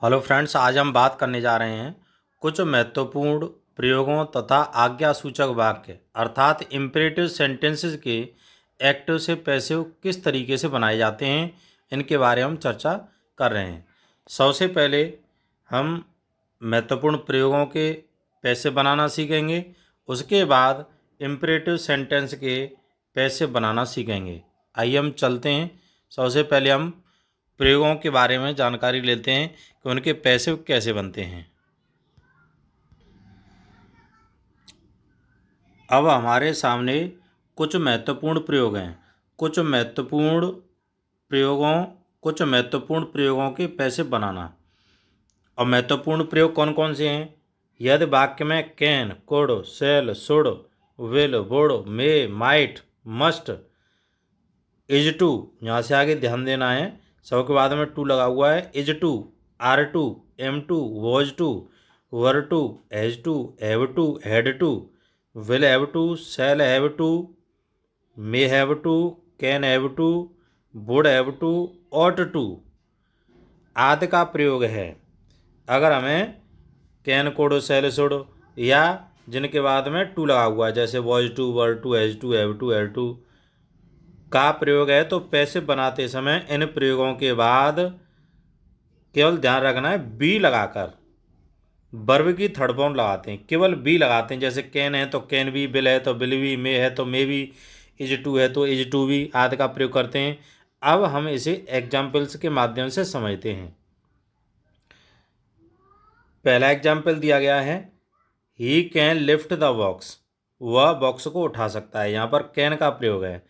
Hello friends, आज हम बात करने जा रहे हैं कुछ महत्वपूर्ण प्रयोगों तथा आज्ञासूचक वाक्य अर्थात इम्पेरेटिव सेंटेंसेस के एक्टिव से पैसिव किस तरीके से बनाए जाते हैं, इनके बारे में हम चर्चा कर रहे हैं। सबसे पहले हम महत्वपूर्ण प्रयोगों के पैसिव बनाना सीखेंगे। उसके बाद इम्पेरेटिव सेंटेंस के पैसिव बनाना सीखेंगे। आइए हम चलते हैं। सबसे पहले हम प्रयोगों के बारे में जानकारी लेते हैं कि उनके पैसिव कैसे बनते हैं। अब हमारे सामने कुछ महत्वपूर्ण प्रयोग हैं। कुछ महत्वपूर्ण प्रयोगों कुछ महत्वपूर्ण प्रयोगों के पैसिव बनाना। और महत्वपूर्ण प्रयोग कौन कौन से हैं? यदि वाक्य में can, could, shall, should, will, would, may, might, must, is to, यहाँ से आगे ध्यान देना है, सब के बाद में टू लगा हुआ है। Is to, are to, am to, was to, were to, has to, have to, had to, will have to, shall have to, may have to, can have to, would have to, ought to आदि का प्रयोग है। अगर हमें can, could, shall, should या जिनके बाद में टू लगा हुआ है जैसे was to, were to, has to, have to, had to का प्रयोग है, तो पैसिव बनाते समय इन प्रयोगों के बाद केवल ध्यान रखना है बी लगाकर वर्ब की थर्ड फॉर्म लगाते हैं। केवल बी लगाते हैं। जैसे कैन है तो कैन बी, विल है तो विल बी, मे है तो मे बी, इज टू है तो इज टू बी आदि का प्रयोग करते हैं। अब हम इसे एग्जाम्पल्स के माध्यम से समझते हैं। पहला एग्जाम्पल दिया गया है, he can lift the box, वह बॉक्स को उठा सकता है। यहाँ पर कैन का प्रयोग है।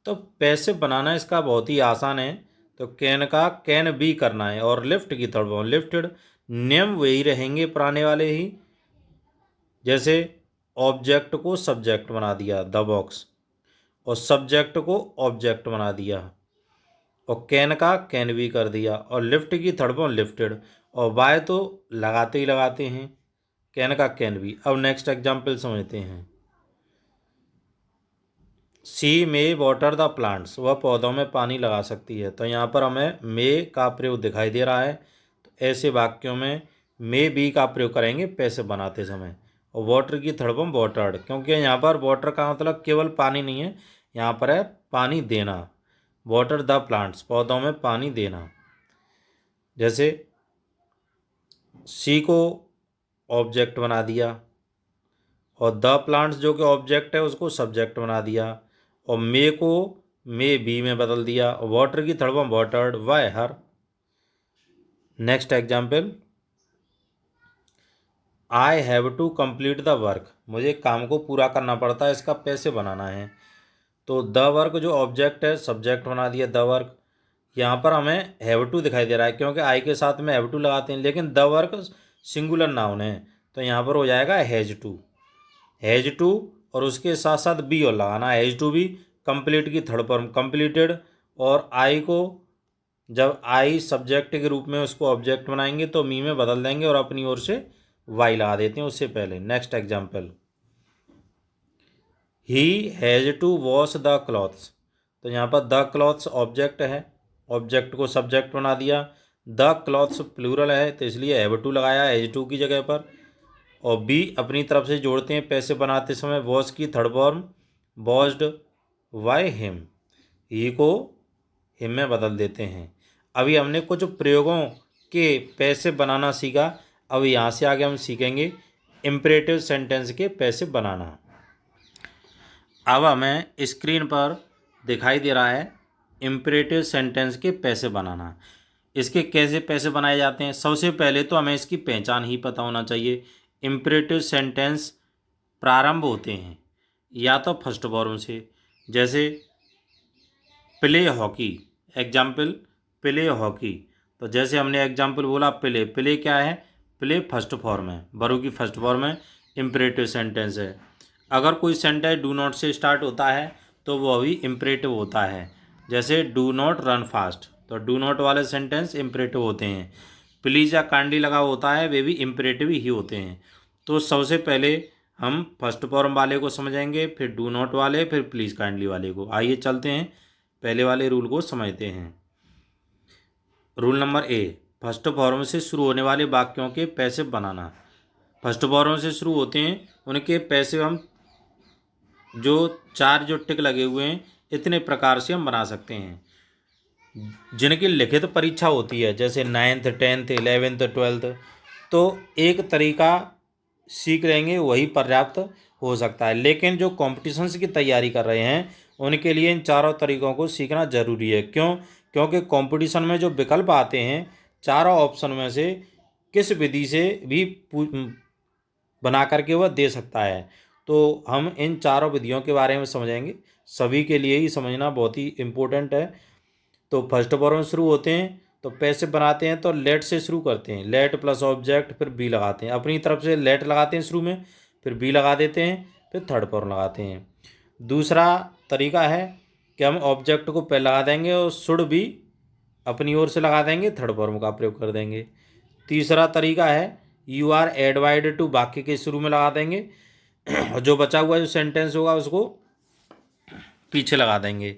तो पैसिव बनाना इसका बहुत ही आसान है। तो कैन का कैन बी करना है और लिफ्ट की थर्ड फॉर्म लिफ्टेड। नियम वही रहेंगे पुराने वाले ही। जैसे ऑब्जेक्ट को सब्जेक्ट बना दिया द बॉक्स, और सब्जेक्ट को ऑब्जेक्ट बना दिया, और कैन का कैन बी कर दिया, और लिफ्ट की थर्ड फॉर्म लिफ्टेड, और बाय तो लगाते ही लगाते हैं कैन का कैन बी। अब नेक्स्ट एग्जाम्पल समझते हैं। सी मे वाटर द प्लांट्स, वह पौधों में पानी लगा सकती है। तो यहाँ पर हमें मे का प्रयोग दिखाई दे रहा है। तो ऐसे वाक्यों में मे बी का प्रयोग करेंगे पैसिव बनाते समय। और वाटर की थर्ड फॉर्म वाटर्ड, क्योंकि यहाँ पर वाटर का मतलब केवल पानी नहीं है, यहाँ पर है पानी देना। वाटर द प्लांट्स, पौधों में पानी देना। जैसे सी को ऑब्जेक्ट बना दिया, और द प्लांट्स जो कि ऑब्जेक्ट है उसको सब्जेक्ट बना दिया, और मे को मे बी में बदल दिया, और वाटर की थर्ड फॉर्म वाटर्ड, वाई हर। Next example, I have to complete the work, मुझे काम को पूरा करना पड़ता है, इसका पैसिव बनाना है। तो द वर्क जो ऑब्जेक्ट है सब्जेक्ट बना दिया द वर्क। यहाँ पर हमें हैव टू दिखाई दे रहा है क्योंकि आई के साथ में हैव टू लगाते हैं, लेकिन द वर्क सिंगुलर नाउन है, तो यहाँ पर हो जाएगा हैज टू। हैज टू और उसके साथ साथ बी और लगाना, हैज टू बी कंप्लीट की थर्ड फॉर्म कंप्लीटेड। और आई को जब आई सब्जेक्ट के रूप में उसको ऑब्जेक्ट बनाएंगे तो मी में बदल देंगे और अपनी ओर से वाई लगा देते हैं उससे पहले। Next example, he has to wash the clothes, तो यहाँ पर द क्लॉथ्स ऑब्जेक्ट है, ऑब्जेक्ट को सब्जेक्ट बना दिया। द क्लॉथ्स प्लूरल है तो इसलिए हैव टू लगाया हैज टू की जगह पर। और बी अपनी तरफ से जोड़ते हैं पैसे बनाते समय, वॉश की third form washed, why him, he को हिम में बदल देते हैं। अभी हमने कुछ प्रयोगों के पैसे बनाना सीखा। अब यहाँ से आगे हम सीखेंगे इम्परेटिव सेंटेंस के पैसे बनाना। अब हमें स्क्रीन पर दिखाई दे रहा है इम्परेटिव सेंटेंस के पैसे बनाना। इसके कैसे पैसे बनाए जाते हैं? सबसे पहले तो हमें इसकी पहचान ही पता होना चाहिए। इम्परेटिव सेंटेंस प्रारंभ होते हैं या तो फर्स्ट फॉर्म से, जैसे play hockey, example play hockey. तो जैसे हमने एग्जाम्पल बोला प्ले, प्ले क्या है? प्ले फर्स्ट फॉर्म है, वर्ब की फर्स्ट फॉर्म है, इम्परेटिव सेंटेंस है। अगर कोई सेंटेंस डू नॉट से स्टार्ट होता है तो वह भी इम्परेटिव होता है। जैसे डू नॉट रन फास्ट, तो डू नॉट वाले सेंटेंस इम्परेटिव होते हैं। प्लीज़ या काइंडली लगा होता है वे भी इम्परेटिव ही होते हैं। तो सबसे पहले हम फर्स्ट फॉर्म वाले को समझेंगे, फिर डू नॉट वाले, फिर प्लीज़ काइंडली वाले को। आइए चलते हैं, पहले वाले रूल को समझते हैं। Rule number A, first form से शुरू होने वाले वाक्यों के पैसिव बनाना। फर्स्ट फॉर्म से शुरू होते हैं उनके पैसिव हम जो 4 जो टिक लगे हुए हैं इतने प्रकार से हम बना सकते हैं। जिनकी लिखित परीक्षा होती है जैसे 9th 10th 11th 12th, तो एक तरीका सीख लेंगे वही पर्याप्त हो सकता है। लेकिन जो कॉम्पिटिशन्स की तैयारी कर रहे हैं उनके लिए इन चारों तरीकों को सीखना ज़रूरी है। क्यों? क्योंकि कंपटीशन में जो विकल्प आते हैं चारों ऑप्शन में से किस विधि से भी बना करके वह दे सकता है। तो हम इन चारों विधियों के बारे में समझेंगे, सभी के लिए ही समझना बहुत ही इम्पोर्टेंट है। तो फर्स्ट फॉर्म शुरू होते हैं तो पैसिव बनाते हैं तो लेट से शुरू करते हैं, लेट प्लस ऑब्जेक्ट फिर बी लगाते हैं, अपनी तरफ से लेट लगाते हैं शुरू में, फिर बी लगा देते हैं, फिर थर्ड फॉर्म लगाते हैं। दूसरा तरीका है कि हम ऑब्जेक्ट को पहले लगा देंगे और शुड भी अपनी ओर से लगा देंगे, थर्ड फॉर्म का प्रयोग कर देंगे। तीसरा तरीका है यू आर एडवाइड टू वाक्य के शुरू में लगा देंगे और जो बचा हुआ जो सेंटेंस होगा उसको पीछे लगा देंगे।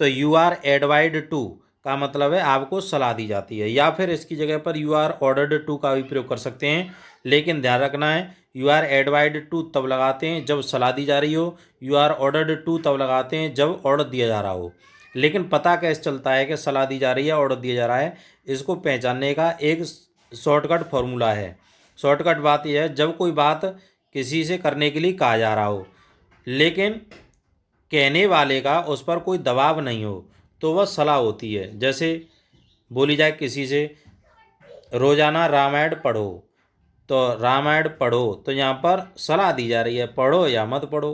तो यू आर एडवाइड टू का मतलब है आपको सलाह दी जाती है, या फिर इसकी जगह पर यू आर ऑर्डर्ड टू का भी प्रयोग कर सकते हैं। लेकिन ध्यान रखना है यू आर एडवाइड टू तब लगाते हैं जब सलाह दी जा रही हो, यू आर ऑर्डर्ड टू तब लगाते हैं जब ऑर्डर दिया जा रहा हो। लेकिन पता कैसे चलता है कि सलाह दी जा रही है ऑर्डर दिया जा रहा है, इसको पहचानने का एक शॉर्टकट फार्मूला है। शॉर्टकट बात यह है जब कोई बात किसी से करने के लिए कहा जा रहा हो लेकिन कहने वाले का उस पर कोई दबाव नहीं हो तो वह सलाह होती है। जैसे बोली जाए किसी से रोज़ाना रामायण पढ़ो, तो रामायण पढ़ो तो यहाँ पर सलाह दी जा रही है पढ़ो या मत पढ़ो।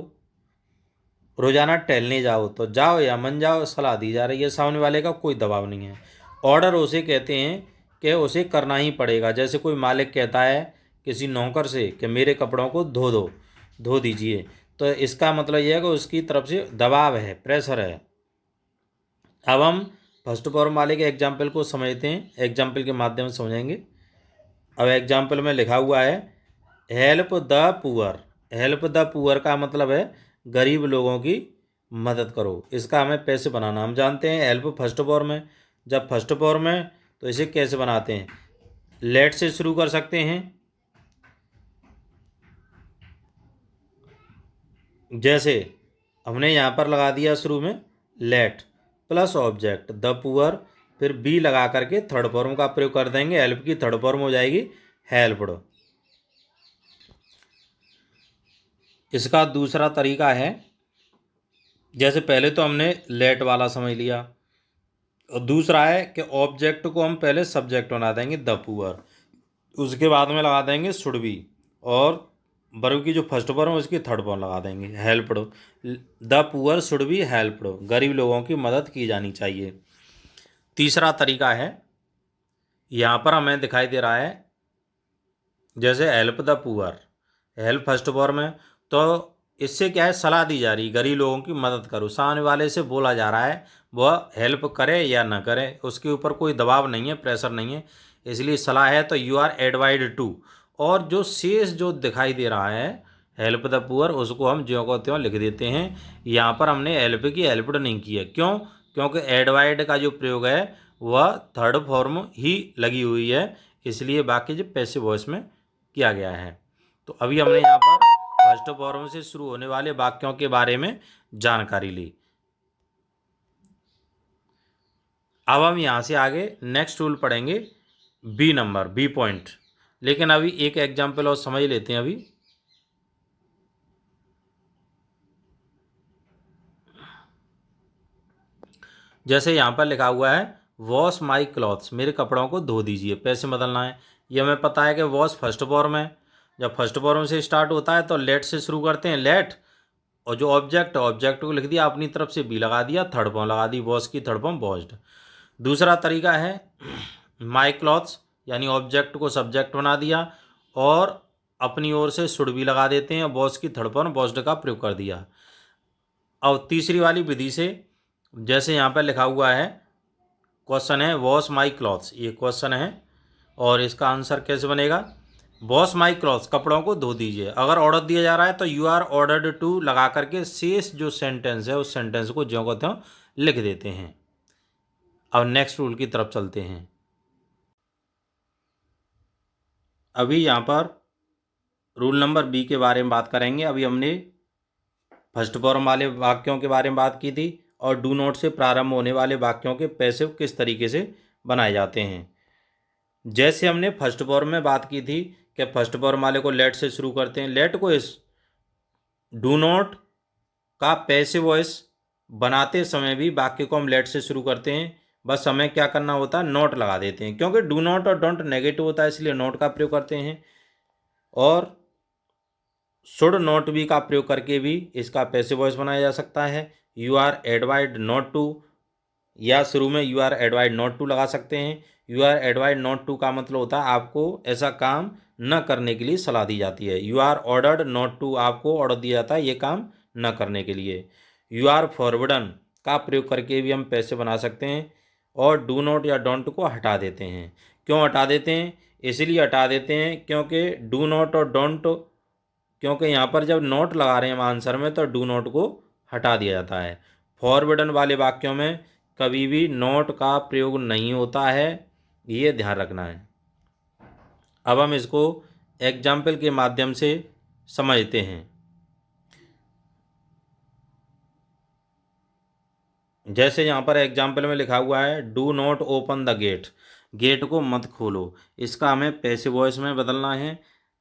रोज़ाना टहलने जाओ तो जाओ या मन जाओ, सलाह दी जा रही है, सामने वाले का कोई दबाव नहीं है। ऑर्डर उसे कहते हैं कि उसे करना ही पड़ेगा। जैसे कोई मालिक कहता है किसी नौकर से कि मेरे कपड़ों को धो दीजिए, तो इसका मतलब यह है कि उसकी तरफ से दबाव है, प्रेशर है। अब हम फर्स्ट फॉर्म वाले के एग्जाम्पल को समझते हैं, एग्जाम्पल के माध्यम से समझेंगे। अब एग्जाम्पल में लिखा हुआ है help the poor. Help the poor का मतलब है गरीब लोगों की मदद करो। इसका हमें पैसे बनाना, हम जानते हैं हेल्प फर्स्ट फॉर्म है। जब फर्स्ट फॉर्म है तो इसे कैसे बनाते हैं, लेट से शुरू कर सकते हैं। जैसे हमने यहाँ पर लगा दिया शुरू में late plus object the poor, फिर बी लगा करके थर्ड फॉर्म का प्रयोग कर देंगे, हेल्प की थर्ड फॉर्म हो जाएगी हेल्प्ड। इसका दूसरा तरीका है, जैसे पहले तो हमने लेट वाला समझ लिया, और दूसरा है कि ऑब्जेक्ट को हम पहले सब्जेक्ट बना देंगे द पुअर, उसके बाद में लगा देंगे शुड बी, और वर्ब की जो फर्स्ट फॉर्म है उसकी थर्ड फॉर्म लगा देंगे helped. The poor should be helped, गरीब लोगों की मदद की जानी चाहिए। तीसरा तरीका है यहाँ पर हमें दिखाई दे रहा है जैसे help the poor, help first form है तो इससे क्या है सलाह दी जा रही, गरीब लोगों की मदद करो। सामने वाले से बोला जा रहा है वह हेल्प करे या न करे, उसके ऊपर कोई दबाव नहीं है, प्रेशर नहीं है, इसलिए सलाह है तो यू आर एडवाइड टू। और जो शेष जो दिखाई दे रहा है हेल्प द पुअर उसको हम ज्यों को त्यों लिख देते हैं। यहाँ पर हमने हेल्प की हेल्प्ड नहीं की है, क्यों? क्योंकि एडवाइड का जो प्रयोग है वह थर्ड फॉर्म ही लगी हुई है, इसलिए बाकी जो पैसिव वॉइस में किया गया है। तो अभी हमने यहाँ पर फर्स्ट फॉर्म से शुरू होने वाले वाक्यों के बारे में जानकारी ली। अब हम यहाँ से आगे नेक्स्ट रूल पढ़ेंगे बी नंबर, बी पॉइंट। लेकिन अभी एक एग्जाम्पल और समझ लेते हैं। अभी जैसे यहाँ पर लिखा हुआ है वॉश माई क्लॉथ्स, मेरे कपड़ों को धो दीजिए, पैसे बदलना है। ये हमें पता है कि वॉश फर्स्ट फॉर्म है, जब फर्स्ट फॉर्म से स्टार्ट होता है तो लेट से शुरू करते हैं, लेट, और जो ऑब्जेक्ट है ऑब्जेक्ट को लिख दिया, अपनी तरफ से बी लगा दिया, थर्ड फॉर्म लगा दी, वॉश की थर्ड फॉर्म वॉश्ड। दूसरा तरीका है माई क्लॉथ्स, यानी ऑब्जेक्ट को सब्जेक्ट बना दिया और अपनी ओर से शुड भी लगा देते हैं, वॉश की थर्ड फॉर्म वॉश्ड का प्रयोग कर दिया। और तीसरी वाली विधि से जैसे यहाँ पर लिखा हुआ है क्वेश्चन है वॉश माई क्लॉथ्स, ये क्वेश्चन है और इसका आंसर कैसे बनेगा, वॉश माई क्लॉथ्स, कपड़ों को धो दीजिए। अगर ऑर्डर दिया जा रहा है तो यू आर ऑर्डर्ड टू लगा करके शेष जो सेंटेंस है उस सेंटेंस को ज्यों को त्यों लिख देते हैं। अब नेक्स्ट रूल की तरफ चलते हैं। अभी यहाँ पर रूल नंबर बी के बारे में बात करेंगे। अभी हमने फर्स्ट फॉर्म वाले वाक्यों के बारे में बात की थी और डू नॉट से प्रारंभ होने वाले वाक्यों के पैसिव किस तरीके से बनाए जाते हैं। जैसे हमने फर्स्ट फॉर्म में बात की थी कि फर्स्ट फॉर्म वाले को लेट से शुरू करते हैं। लेट को इस डू नॉट का पैसिव वॉइस बनाते समय भी वाक्य को हम लेट से शुरू करते हैं। बस हमें क्या करना होता है, नॉट लगा देते हैं, क्योंकि डू नॉट और डोंट नेगेटिव होता है इसलिए नॉट का प्रयोग करते हैं। और शुड नॉट बी का प्रयोग करके भी इसका पैसिव वॉइस बनाया जा सकता है। यू आर एडवाइड नॉट टू, या शुरू में यू आर एडवाइड नॉट टू लगा सकते हैं। यू आर एडवाइड नॉट टू का मतलब होता है आपको ऐसा काम न करने के लिए सलाह दी जाती है। You are ordered not to, आपको ऑर्डर दिया जाता है ये काम न करने के लिए। यू आर फॉरवर्डन का प्रयोग करके भी हम पैसे बना सकते हैं। और डू नॉट या डोंट को हटा देते हैं। क्यों हटा देते हैं? इसलिए हटा देते हैं क्योंकि डू नॉट और डोंट, क्योंकि यहाँ पर जब नोट लगा रहे हैं हम आंसर में तो डू नॉट को हटा दिया जाता है। फॉरवर्डन वाले वाक्यों में कभी भी नोट का प्रयोग नहीं होता है, ये ध्यान रखना है। अब हम इसको एग्जाम्पल के माध्यम से समझते हैं। जैसे यहाँ पर एग्जाम्पल में लिखा हुआ है do not open the gate, gate को मत खोलो। इसका हमें पैसिव वॉइस में बदलना है।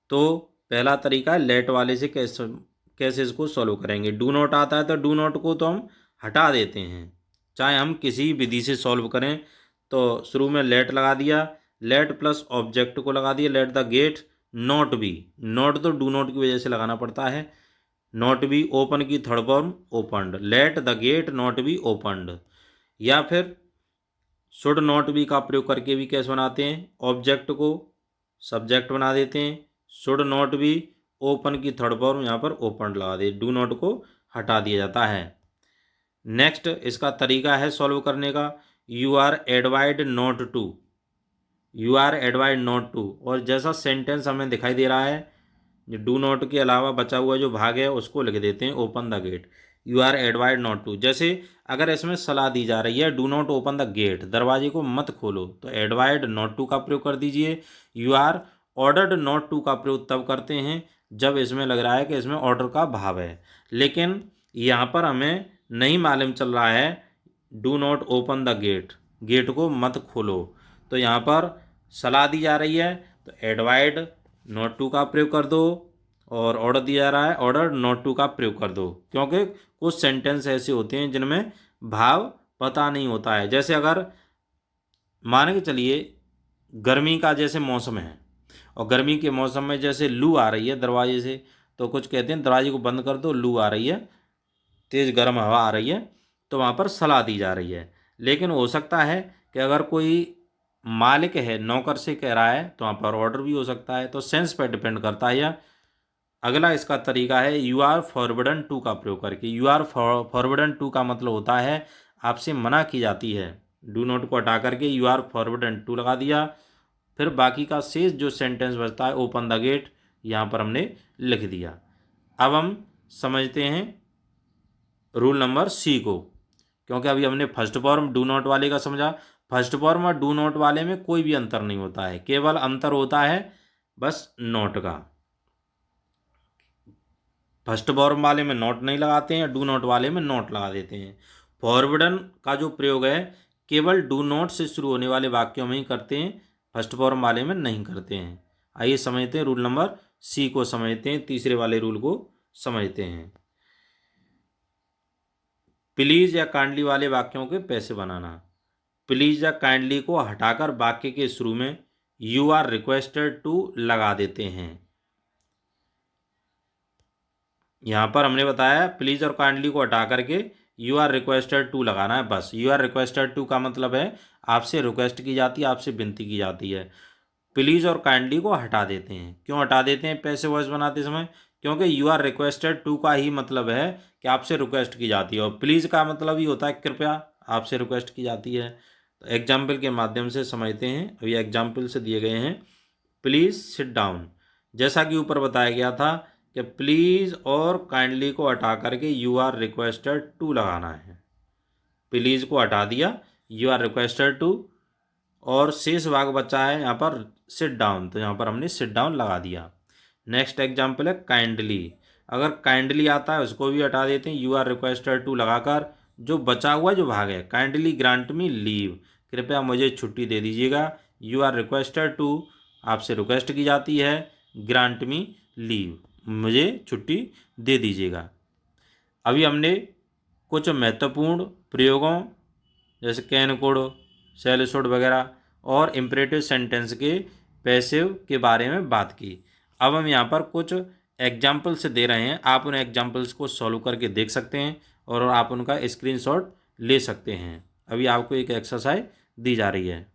तो पहला तरीका लेट वाले से कैसे इसको सॉल्व करेंगे। डू नॉट आता है तो डू नॉट को तो हम हटा देते हैं, चाहे हम किसी विधि से सॉल्व करें। तो शुरू में लेट लगा दिया, लेट प्लस ऑब्जेक्ट को लगा दिया, let the gate not be. Not तो डू नॉट की वजह से लगाना पड़ता है। नॉट बी ओपन की third form opened, let the gate not be opened. या फिर शुड नॉट बी का प्रयोग करके भी कैसे बनाते हैं, ऑब्जेक्ट को सब्जेक्ट बना देते हैं। शुड नॉट बी ओपन की थर्ड फॉर्म यहाँ पर ओपनड लगा दे, डू नॉट को हटा दिया जाता है। नेक्स्ट इसका तरीका है सॉल्व करने का, यू आर एडवाइड नॉट टू, यू आर एडवाइड नॉट टू। और जैसा सेंटेंस हमें दिखाई दे रहा है, जो डू नॉट के अलावा बचा हुआ जो भाग है उसको लिख देते हैं open the gate. You are एडवाइड नॉट टू, जैसे अगर इसमें सलाह दी जा रही है do not open the gate, दरवाजे को मत खोलो, तो एडवाइड नॉट टू का प्रयोग कर दीजिए। You are ordered not to का प्रयोग तब करते हैं जब इसमें लग रहा है कि इसमें ऑर्डर का भाव है। लेकिन यहाँ पर हमें नहीं मालूम चल रहा है do not open the gate, gate को मत खोलो, तो यहाँ पर सलाह दी जा रही है तो एडवाइड नॉट टू का प्रयोग कर दो। और ऑर्डर दिया जा रहा है, ऑर्डर नॉट टू का प्रयोग कर दो, क्योंकि कुछ सेंटेंस ऐसे होते हैं जिनमें भाव पता नहीं होता है। जैसे अगर मान के चलिए गर्मी का जैसे मौसम है और गर्मी के मौसम में जैसे लू आ रही है दरवाजे से, तो कुछ कहते हैं दरवाजे को बंद कर दो, लू आ रही है, तेज़ गर्म हवा आ रही है, तो वहाँ पर सलाह दी जा रही है। लेकिन हो सकता है कि अगर कोई मालिक है नौकर से कह रहा है तो वहाँ पर ऑर्डर भी हो सकता है, तो सेंस पर डिपेंड करता है। या अगला इसका तरीका है यू आर फॉरवर्डन टू का प्रयोग करके। यू आर फॉरवर्डन टू का मतलब होता है आपसे मना की जाती है, डू नॉट को हटा करके यू आर फॉरवर्डन टू लगा दिया। फिर बाकी का शेष जो सेंटेंस बचता है ओपन द गेट यहाँ पर हमने लिख दिया। अब हम समझते हैं रूल नंबर सी को, क्योंकि अभी हमने फर्स्ट फॉर्म डू नॉट वाले का समझा। फर्स्ट फॉर्म और डू नॉट वाले में कोई भी अंतर नहीं होता है, केवल अंतर होता है बस नॉट का। फर्स्ट फॉर्म वाले में नॉट नहीं लगाते हैं, डू नॉट वाले में नॉट लगा देते हैं। फॉरवर्डन का जो प्रयोग है केवल डू नॉट से शुरू होने वाले वाक्यों में ही करते हैं, फर्स्ट फॉर्म वाले में नहीं करते हैं। आइए समझते हैं रूल नंबर सी को, समझते हैं तीसरे वाले रूल को समझते हैं। प्लीज या काइंडली वाले वाक्यों के पैसे बनाना। प्लीज या काइंडली को हटाकर वाक्य के शुरू में यू आर रिक्वेस्टेड टू लगा देते हैं। यहाँ पर हमने बताया प्लीज और काइंडली को हटा करके यू आर रिक्वेस्टेड टू लगाना है बस। यू आर रिक्वेस्टेड टू का मतलब है आपसे रिक्वेस्ट की जाती है, आपसे विनती की जाती है। प्लीज और काइंडली को हटा देते हैं। क्यों हटा देते हैं पैसे वॉइस बनाते समय? क्योंकि यू आर रिक्वेस्टेड टू का ही मतलब है कि आपसे रिक्वेस्ट की जाती है, और प्लीज़ का मतलब ही होता है कृपया आपसे रिक्वेस्ट की जाती है। तो एग्जाम्पल के माध्यम से समझते हैं। अब ये एग्जाम्पल से दिए गए हैं। प्लीज़ सिट डाउन, जैसा कि ऊपर बताया गया था कि प्लीज़ और काइंडली को हटा करके यू आर रिक्वेस्टेड टू लगाना है। प्लीज़ को हटा दिया, यू आर रिक्वेस्टेड टू, और शेष भाग बचा है यहाँ पर सिट डाउन, तो यहाँ पर हमने सिट डाउन लगा दिया। नेक्स्ट एग्जाम्पल है काइंडली। अगर काइंडली आता है उसको भी हटा देते हैं, यू आर रिक्वेस्टेड टू लगाकर जो बचा हुआ जो भाग है, काइंडली ग्रांट मी लीव, कृपया मुझे छुट्टी दे दीजिएगा। यू आर रिक्वेस्टेड टू, आपसे रिक्वेस्ट की जाती है, ग्रांट मी लीव, मुझे छुट्टी दे दीजिएगा। अभी हमने कुछ महत्वपूर्ण प्रयोगों जैसे कैन कुड, शैल शुड वगैरह और इम्परेटिव सेंटेंस के पैसिव के बारे में बात की। अब हम यहाँ पर कुछ एग्जाम्पल्स दे रहे हैं, आप उन एग्जाम्पल्स को सॉल्व करके देख सकते हैं और आप उनका स्क्रीनशॉट ले सकते हैं। अभी आपको एक एक्सरसाइज दी जा रही है।